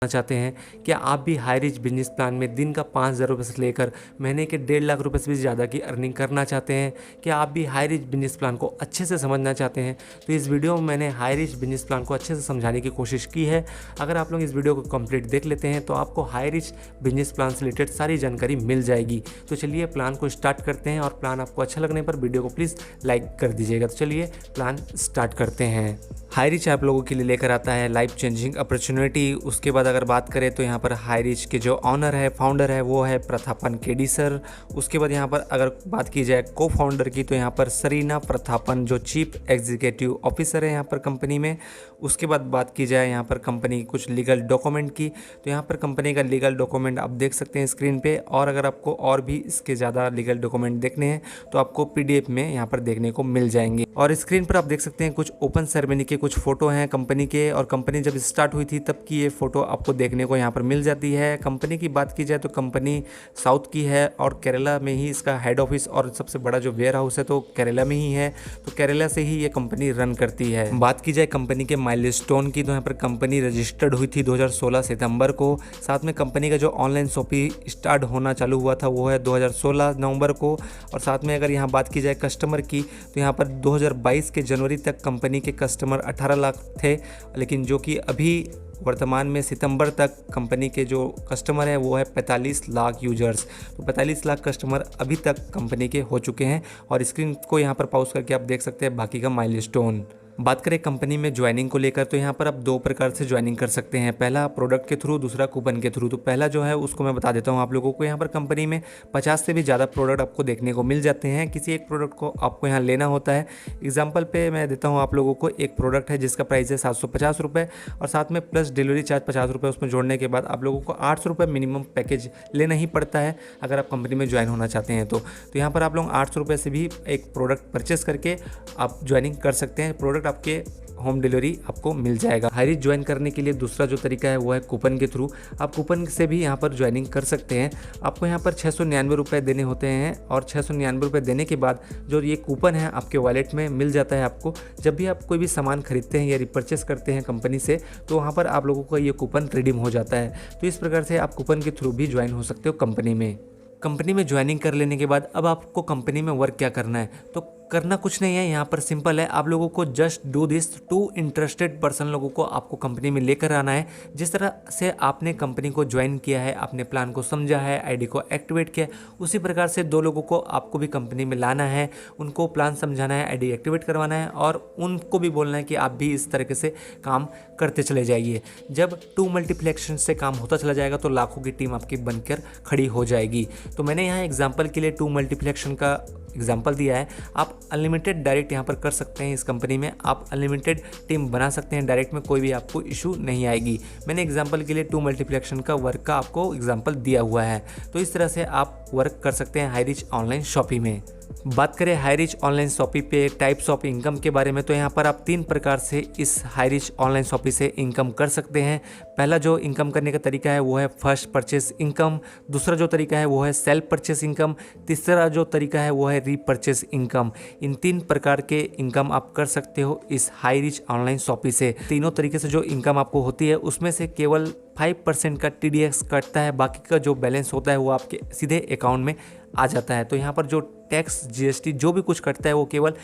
चाहते हैं कि आप भी हाई रिच बिजनेस प्लान में दिन का 5,000 रुपये से लेकर महीने के 1.5 लाख रुपये से भी ज़्यादा की अर्निंग करना चाहते हैं, कि आप भी हाई रिच बिजनेस प्लान को अच्छे से समझना चाहते हैं, तो इस वीडियो में मैंने हाई रिच बिजनेस प्लान को अच्छे से समझाने की कोशिश की है। अगर आप लोग इस वीडियो को कंप्लीट देख लेते हैं तो आपको हाई रिच बिजनेस प्लान से रिलेटेड सारी जानकारी मिल जाएगी। तो चलिए प्लान को स्टार्ट करते हैं, और प्लान आपको अच्छा लगने पर वीडियो को प्लीज़ लाइक कर दीजिएगा। तो चलिए प्लान स्टार्ट करते हैं। हाई रिच आप लोगों के लिए लेकर आता है लाइफ चेंजिंग अपॉर्चुनिटी। उसके बाद अगर बात करें तो यहाँ पर हाई रिच के जो ऑनर है, फाउंडर है, वो है प्रथापन केडी सर। उसके बाद यहाँ पर अगर बात की जाए को फाउंडर की तो यहाँ पर सरीना प्रथापन जो चीफ एग्जीक्यूटिव ऑफिसर है यहाँ पर कंपनी में। उसके बाद बात की जाए यहाँ पर कंपनी कुछ लीगल डॉक्यूमेंट की, तो यहाँ पर कंपनी का लीगल डॉक्यूमेंट आप देख सकते हैं स्क्रीन पे। और अगर आपको और भी इसके ज़्यादा लीगल डॉक्यूमेंट देखने हैं तो आपको PDF में यहाँ पर देखने को मिल जाएंगे। और स्क्रीन पर आप देख सकते हैं कुछ ओपन सेरेमनी के कुछ फ़ोटो हैं कंपनी के, और कंपनी जब स्टार्ट हुई थी तब की ये फ़ोटो आपको देखने को यहाँ पर मिल जाती है। कंपनी की बात की जाए तो कंपनी साउथ की है और केरला में ही इसका हेड ऑफिस और सबसे बड़ा जो वेयर हाउस है तो केरला में ही है, तो केरला से ही ये कंपनी रन करती है। बात की जाए कंपनी के माइलस्टोन की तो यहाँ पर कंपनी रजिस्टर्ड हुई थी 2016 सितंबर को। साथ में कंपनी का जो ऑनलाइन शॉपिंग स्टार्ट होना चालू हुआ था वो है 2016 नवंबर को। और साथ में अगर यहाँ बात की जाए कस्टमर की तो यहाँ पर 2022 के जनवरी तक कंपनी के कस्टमर 18 लाख थे, लेकिन जो कि अभी वर्तमान में सितंबर तक कंपनी के जो कस्टमर हैं वो है 45 लाख यूजर्स। तो 45 लाख कस्टमर अभी तक कंपनी के हो चुके हैं। और स्क्रीन को यहाँ पर पॉज करके आप देख सकते हैं बाकी का माइलस्टोन। बात करें कंपनी में ज्वाइनिंग को लेकर तो यहाँ पर आप 2 प्रकार से ज्वाइनिंग कर सकते हैं, पहला प्रोडक्ट के थ्रू, दूसरा कूपन के थ्रू। तो पहला जो है उसको मैं बता देता हूँ आप लोगों को। यहाँ पर कंपनी में 50 से भी ज़्यादा प्रोडक्ट आपको देखने को मिल जाते हैं। किसी एक प्रोडक्ट को आपको यहाँ लेना होता है। एग्जाम्पल पे मैं देता हूँ आप लोगों को, एक प्रोडक्ट है जिसका प्राइस है 750 रुपये, और साथ में प्लस डिलीवरी चार्ज 50 रुपये उसमें जोड़ने के बाद आप लोगों को 800 रुपये मिनिमम पैकेज लेना ही पड़ता है अगर आप कंपनी में ज्वाइन होना चाहते हैं तो यहाँ पर आप लोग 800 रुपये से भी एक प्रोडक्ट परचेस करके आप ज्वाइनिंग कर सकते हैं। प्रोडक्ट आपके होम डिलीवरी आपको मिल जाएगा। हाई रिच ज्वाइन करने के लिए दूसरा जो तरीका है वो है कूपन के थ्रू। आप कूपन से भी यहाँ पर ज्वाइनिंग कर सकते हैं। आपको यहाँ पर 699 रुपये देने होते हैं, और 699 रुपये देने के बाद जो ये कूपन है आपके वॉलेट में मिल जाता है आपको। जब भी आप कोई भी सामान खरीदते हैं या रिपर्चेस करते हैं कंपनी से तो वहाँ पर आप लोगों का ये कूपन रिडीम हो जाता है। तो इस प्रकार से आप कूपन के थ्रू भी ज्वाइन हो सकते हो कंपनी में। कंपनी में ज्वाइनिंग कर लेने के बाद अब आपको कंपनी में वर्क क्या करना है, तो करना कुछ नहीं है, यहाँ पर सिंपल है। आप लोगों को just do this, 2 interested person लोगों को आपको कंपनी में लेकर आना है। जिस तरह से आपने कंपनी को ज्वाइन किया है, आपने प्लान को समझा है, आईडी को एक्टिवेट किया, उसी प्रकार से 2 लोगों को आपको भी कंपनी में लाना है। उनको प्लान समझाना है, आईडी एक्टिवेट करवाना है, और उनको भी बोलना है कि आप भी इस तरीके से काम करते चले जाइए। जब 2 मल्टीप्लेक्शन से काम होता चला जाएगा तो लाखों की टीम आपकी बनकर खड़ी हो जाएगी। तो मैंने यहाँ एग्जाम्पल के लिए 2 मल्टीप्लेक्शन का एग्जाम्पल दिया है। आप अनलिमिटेड डायरेक्ट यहाँ पर कर सकते हैं। इस कंपनी में आप अनलिमिटेड टीम बना सकते हैं डायरेक्ट में, कोई भी आपको इशू नहीं आएगी। मैंने एग्जाम्पल के लिए 2 मल्टीप्लेक्शन का वर्क का आपको एग्जाम्पल दिया हुआ है। तो इस तरह से आप वर्क कर सकते हैं हाई रिच ऑनलाइन शॉपिंग में। बात करें हाई रिच ऑनलाइन शॉपिंग पे टाइप्स ऑफ इनकम के बारे में तो यहाँ पर आप 3 प्रकार से इस हाई रिच ऑनलाइन शॉपिंग से इनकम कर सकते हैं। पहला जो इनकम करने का तरीका है वो है फर्स्ट परचेस इनकम, दूसरा जो तरीका है वो है सेल्फ परचेस इनकम, तीसरा जो तरीका है वो है रीपरचेस इनकम। इन 3 प्रकार के इनकम आप कर सकते हो इस हाई रिच ऑनलाइन शॉपिंग से। तीनों तरीके से जो इनकम आपको होती है उसमें से केवल 5% का TDS कटता है, बाकी का जो बैलेंस होता है वो आपके सीधे अकाउंट में आ जाता है। तो यहाँ पर जो टैक्स GST जो भी कुछ कटता है वो केवल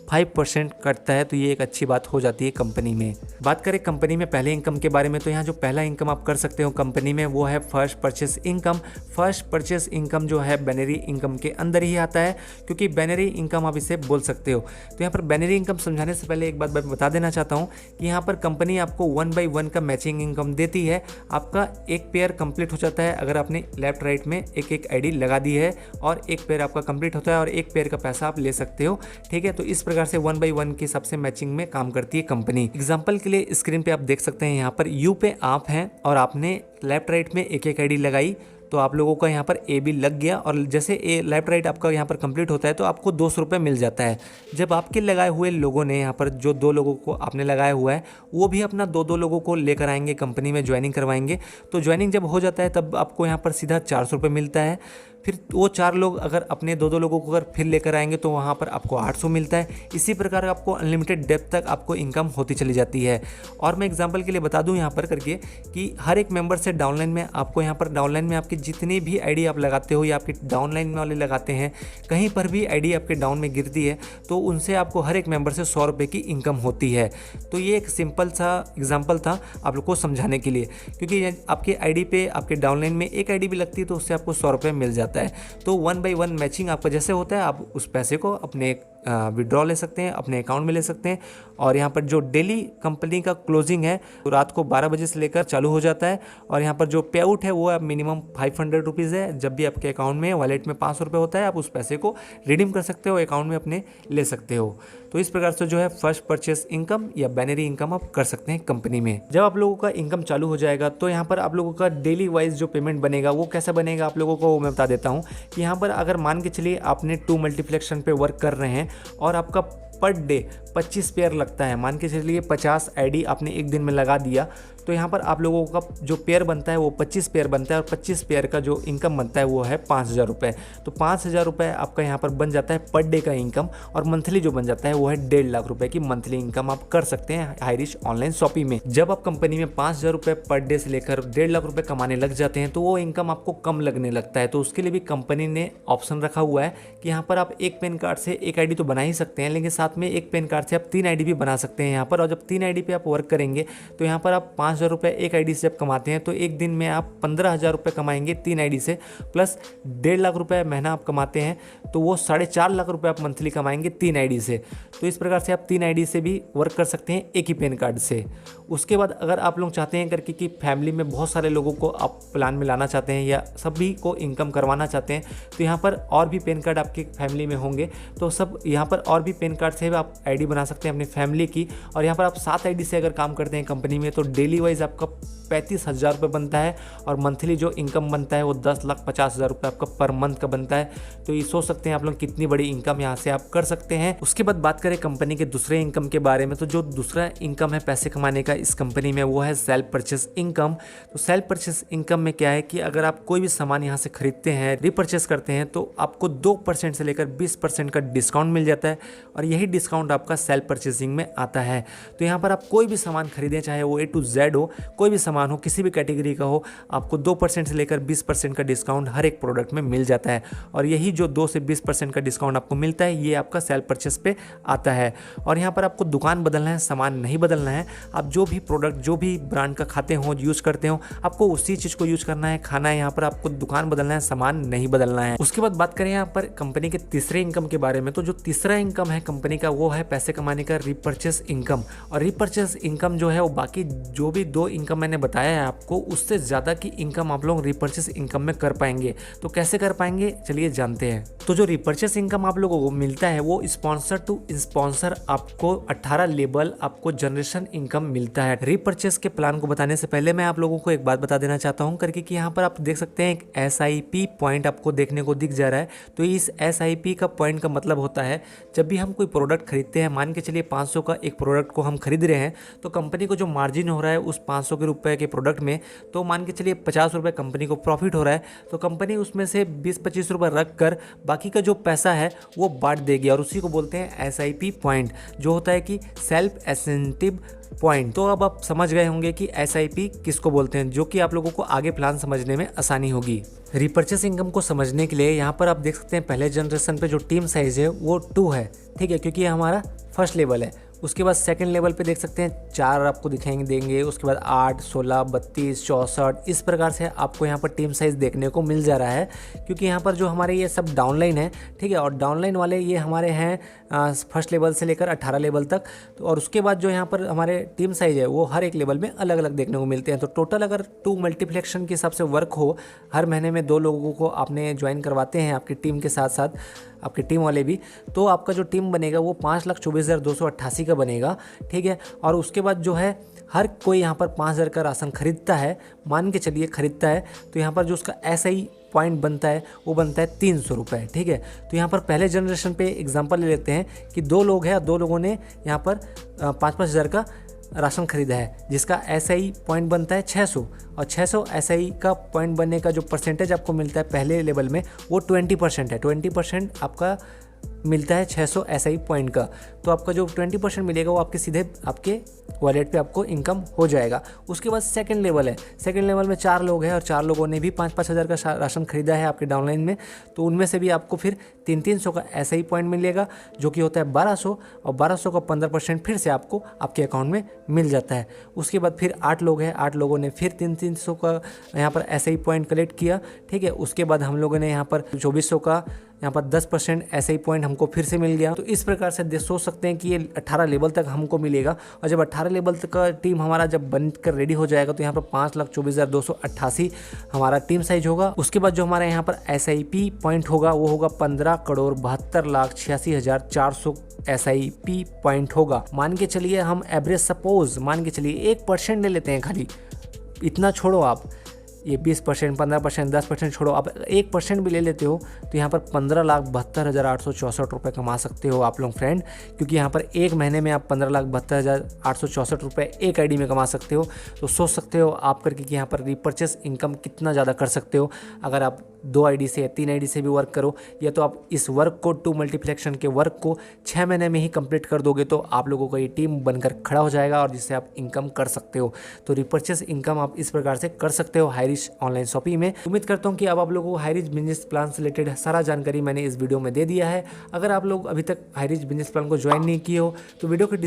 5% कटता है। तो ये एक अच्छी बात हो जाती है कंपनी में। बात करें कंपनी में पहले इनकम के बारे में तो यहाँ जो पहला इनकम आप कर सकते हो कंपनी में वो है first purchase income. First purchase income जो है बाइनरी इनकम के अंदर ही आता है, क्योंकि बाइनरी इनकम आप इसे बोल सकते हो। तो यहाँ पर बाइनरी इनकम समझाने से पहले एक बात मैं बता देना चाहता हूँ कि यहाँ पर कंपनी आपको 1 by 1 का मैचिंग इनकम देती है। आपका एक पेयर कंप्लीट हो जाता है अगर आपने लेफ्ट राइट में एक आईडी लगा दी है, और एक पेयर आपका कंप्लीट होता है और एक पेयर का पैसा आप ले सकते हो। ठीक है, तो इस प्रकार से 1 by 1 के हिसाब से मैचिंग में काम करती है कंपनी। एग्जांपल के लिए स्क्रीन पे आप देख सकते हैं यहाँ पर यू पे आप हैं और आपने लेफ्ट राइट में एक आईडी लगाई तो आप लोगों का यहाँ पर ए भी लग गया, और जैसे ए लेफ्ट राइट आपका यहाँ पर कंप्लीट होता है तो आपको 200 रुपये मिल जाता है। जब आपके लगाए हुए लोगों ने यहाँ पर जो 2 लोगों को आपने लगाया हुआ है वो भी अपना 2 लोगों को लेकर आएंगे कंपनी में ज्वाइनिंग करवाएंगे। तो ज्वाइनिंग जब हो जाता है तब आपको यहाँ पर सीधा 400 रुपये मिलता है। फिर वो 4 लोग अगर अपने 2-2 लोगों को अगर फिर लेकर आएंगे तो वहाँ पर आपको 800 मिलता है। इसी प्रकार आपको अनलिमिटेड डेप्थ तक आपको इनकम होती चली जाती है। और मैं एग्जांपल के लिए बता दूं यहाँ पर करके कि हर एक मेंबर से डाउनलाइन में आपको यहाँ पर डाउनलाइन में आपकी जितनी भी आईडी आप लगाते हो या आपके डाउनलाइन वाले लगाते हैं, कहीं पर भी आईडी आपके डाउन में गिरती है तो उनसे आपको हर एक मेंबर से 100 रुपये की इनकम होती है। तो ये एक सिंपल सा एग्जाम्पल था आप लोग को समझाने के लिए, क्योंकि आपके आईडी पे आपके डाउनलाइन में एक आईडी भी लगती है तो उससे आपको 100 रुपये मिल जाता है। तो 1 by 1 मैचिंग आपका जैसे होता है, आप उस पैसे को अपने विड्रॉ ले सकते हैं, अपने अकाउंट में ले सकते हैं। और यहाँ पर जो डेली कंपनी का क्लोजिंग है तो रात को 12 बजे से लेकर चालू हो जाता है। और यहाँ पर जो पे आउट है वो मिनिमम 500 रुपीज़ है। जब भी आपके अकाउंट में वॉलेट में 500 रुपये होता है आप उस पैसे को रिडीम कर सकते हो, अकाउंट में अपने ले सकते हो। तो इस प्रकार से जो है फर्स्ट परचेस इनकम या बैनरी इनकम आप कर सकते हैं कंपनी में। जब आप लोगों का इनकम चालू हो जाएगा तो यहाँ पर आप लोगों का डेली वाइज जो पेमेंट बनेगा वो कैसा बनेगा आप लोगों को वो मैं बता देता हूँ। कि यहाँ पर अगर मान के चलिए आपने 2 मल्टीप्लेक्शन पे वर्क कर रहे हैं और आपका पर डे 25 पेयर लगता है, मान के चलिए 50 आईडी आपने एक दिन में लगा दिया, तो यहाँ पर आप लोगों का जो पेयर बनता है वो 25 पेयर बनता है और 25 पेयर का जो इनकम बनता है वो है 5000 रुपये। तो 5000 रुपये आपका यहाँ पर बन जाता है पर डे का इनकम। और मंथली जो बन जाता है वो है 1.5 लाख रुपये की मंथली इनकम आप कर सकते हैं हाईरिच ऑनलाइन शॉपिंग में। जब आप कंपनी में 5000 रुपये पर डे से लेकर 1.5 लाख रुपये कमाने लग जाते हैं तो वो इनकम आपको कम लगने लगता है। तो उसके लिए भी कंपनी ने ऑप्शन रखा हुआ है कि यहाँ पर आप एक पैन कार्ड से एक आईडी तो बना ही सकते हैं, लेकिन साथ में एक पैन कार्ड से आप 3 आईडी भी बना सकते हैं यहाँ पर। और जब 3 आईडी पे आप वर्क करेंगे तो यहाँ पर आप 5000 रुपये एक आईडी से जब कमाते हैं तो एक दिन में आप 15,000 रुपये कमाएंगे 3 आईडी से, प्लस 1.5 लाख रुपये महीना आप कमाते हैं तो वो 4.5 लाख रुपये आप मंथली कमाएंगे 3 आईडी से। तो इस प्रकार से आप 3 आईडी से भी वर्क कर सकते हैं एक ही पैन कार्ड से। उसके बाद अगर आप लोग चाहते हैं करके कि फैमिली में बहुत सारे लोगों को आप प्लान में लाना चाहते हैं या सभी को इनकम करवाना चाहते हैं तो यहाँ पर और भी पैन कार्ड आपकी फैमिली में होंगे तो सब यहाँ पर और भी पैन कार्ड से आप आईडी बना सकते हैं अपनी फैमिली की। और यहाँ पर आप 7 आईडी से अगर काम करते हैं कंपनी में तो डेली वाइज आपका 35,000 रुपये बनता है और मंथली जो इनकम बनता है वो 10,50,000 रुपये आपका पर मंथ का बनता है। तो ये सोच सकते हैं आप लोग कितनी बड़ी इनकम यहाँ से आप कर सकते हैं। उसके बाद बात करें कंपनी के दूसरे इनकम के बारे में, तो जो दूसरा इनकम है पैसे कमाने का इस कंपनी में वो है सेल्फ परचेस इनकम। तो सेल्फ परचेस इनकम में क्या है कि अगर आप कोई भी सामान यहाँ से खरीदते हैं, रिपर्चेस करते हैं तो आपको 2% से लेकर 20% का डिस्काउंट मिल जाता है और यही डिस्काउंट आपका सेल्फ परचेसिंग में आता है। तो यहाँ पर आप कोई भी सामान खरीदें, चाहे वो A to Z हो, कोई भी सामान हो, किसी भी कैटेगरी का हो, आपको 2% से लेकर 20% का डिस्काउंट हर एक प्रोडक्ट में मिल जाता है। और यही जो 2 से 20% का डिस्काउंट आपको मिलता है ये आपका सेल्फ परचेस पे आता है। और यहाँ पर आपको दुकान बदलना है, सामान नहीं बदलना है। आप जो भी प्रोडक्ट जो भी ब्रांड का खाते हो, यूज़ करते हो, आपको उसी चीज़ को यूज़ करना है, खाना है। यहाँ पर आपको दुकान बदलना है, सामान नहीं बदलना है। उसके बाद बात करें यहाँ पर कंपनी के तीसरे इनकम के बारे में, तो जो तीसरा इनकम है कंपनी का वो है पैसे कमाने का रिपर्चेस इनकम। और रिपर्चेस इनकम जो है वो बाकी जो भी 2 इनकम मैंने बताया है आपको, उससे ज़्यादा की इनकम आप लोग रिपर्चेस इनकम में कर पाएंगे। तो कैसे कर पाएंगे चलिए जानते हैं। तो जो रिपर्चेस इनकम आप लोगों को मिलता है वो स्पॉन्सर टू स्पॉन्सर आपको 18 लेवल आपको जनरेशन इनकम मिलता है। रिपर्चेस के प्लान को बताने से पहले मैं आप लोगों को एक बात बता देना चाहता हूं करके कि यहाँ पर आप देख सकते हैं एक SIP पॉइंट आपको देखने को दिख जा रहा है। तो इस SIP का पॉइंट का मतलब होता है जब भी हम कोई प्रोडक्ट खरीदते हैं, मान के चलिए 500 का एक प्रोडक्ट को हम खरीद रहे हैं तो कंपनी को जो मार्जिन हो रहा है उस 500 के रुपए के प्रोडक्ट में, तो मान के चलिए 50 रुपये कंपनी को प्रॉफिट हो रहा है तो कंपनी उसमें से 20-25 रुपये रख कर बाकी का जो पैसा है वो बांट देगी। और उसी को बोलते हैं SIP पॉइंट, जो होता है कि सेल्फ इंसेंटिव पॉइंट। तो अब आप समझ गए होंगे कि SIP किसको बोलते हैं, जो कि आप लोगों को आगे प्लान समझने में आसानी होगी। रिपर्चेस इनकम को समझने के लिए यहाँ पर आप देख सकते हैं पहले जनरेशन पे जो टीम साइज है वो 2 है, ठीक है, क्योंकि ये हमारा फर्स्ट लेवल है। उसके बाद सेकंड लेवल पे देख सकते हैं 4 आपको दिखाएंगे देंगे। उसके बाद 8, 16, 32, 64 इस प्रकार से आपको यहाँ पर टीम साइज़ देखने को मिल जा रहा है, क्योंकि यहाँ पर जो हमारे ये सब डाउनलाइन है, ठीक है, और डाउनलाइन वाले ये हमारे हैं फर्स्ट लेवल से लेकर 18 लेवल तक। तो और उसके बाद जो यहाँ पर हमारे टीम साइज़ है वो हर एक लेवल में अलग अलग देखने को मिलते हैं। तो टोटल अगर 2 मल्टीप्लेक्शन के हिसाब से वर्क हो, हर महीने में 2 लोगों को आपने ज्वाइन करवाते हैं आपकी टीम के साथ साथ आपकी टीम वाले भी, तो आपका जो टीम बनेगा वो 5,24,288 का बनेगा, ठीक है। और उसके बाद जो है हर कोई यहाँ पर 5,000 का राशन खरीदता है, मान के चलिए खरीदता है, तो यहाँ पर जो उसका SI पॉइंट बनता है वो बनता है 300 रुपये, ठीक है। तो यहाँ पर पहले जनरेशन पे एग्जांपल ले लेते हैं कि 2 लोग हैं, 2 लोगों ने यहाँ पर 5,000 का राशन खरीदा है जिसका SI पॉइंट बनता है 600, और 600 SI का पॉइंट बनने का जो परसेंटेज आपको मिलता है पहले लेवल में वो 20% है। 20% आपका मिलता है 600 SI पॉइंट का। तो आपका जो 20% मिलेगा वो आपके सीधे आपके वॉलेट पे आपको इनकम हो जाएगा। उसके बाद सेकंड लेवल है। सेकंड लेवल में 4 लोग हैं और 4 लोगों ने भी 5-5 हज़ार का राशन खरीदा है आपके डाउनलाइन में। तो उनमें से भी आपको फिर 300 का SI पॉइंट मिलेगा जो कि होता है 1200, और 1200 का 15% फिर से आपको आपके अकाउंट में मिल जाता है। उसके बाद फिर 8 लोग हैं, 8 लोगों ने फिर 300 का यहाँ पर SI पॉइंट कलेक्ट किया, ठीक है। उसके बाद हम लोगों ने यहाँ पर 2400 का यहाँ पर 10% SI पॉइंट हमको फिर से मिल गया। तो इस प्रकार से सोच सकते हैं कि ये 18 लेवल तक हमको मिलेगा, और जब 18 लेवल तक का टीम हमारा जब बनकर रेडी हो जाएगा तो यहाँ पर 5,24,288 हमारा टीम साइज होगा। उसके बाद जो हमारा यहाँ पर SIP पॉइंट होगा वो होगा 15,72,86,400 SIP पॉइंट होगा। मान के चलिए हम एवरेज सपोज मान के चलिए 1% ले लेते हैं खाली, इतना छोड़ो आप, ये 20%, 15%, 10% छोड़ो, आप 1% भी ले लेते हो तो यहाँ पर 15,72,864 रुपये कमा सकते हो आप लोग फ्रेंड। क्योंकि यहाँ पर एक महीने में आप 15,72,864 रुपये एक आईडी में कमा सकते हो। तो सोच सकते हो आप करके कि यहाँ पर रिपर्चेस इनकम कितना ज़्यादा कर सकते हो अगर आप 2 आईडी से या 3 आईडी से भी वर्क करो, या तो आप इस वर्क को 2 मल्टीप्लेक्शन के वर्क को 6 महीने में ही कंप्लीट कर दोगे तो आप लोगों का ये टीम बनकर खड़ा हो जाएगा और जिससे आप इनकम कर सकते हो। तो रिपर्चेस इनकम आप इस प्रकार से कर सकते हो हाईरिच ऑनलाइन शॉपिंग में। उम्मीद करता हूँ कि अब आप लोगों को हाईरिच बिजनेस प्लान से रिलेटेड सारा जानकारी मैंने इस वीडियो में दे दिया है। अगर आप लोग अभी तक हाईरिच बिजनेस प्लान को ज्वाइन नहीं किए हो तो वीडियो के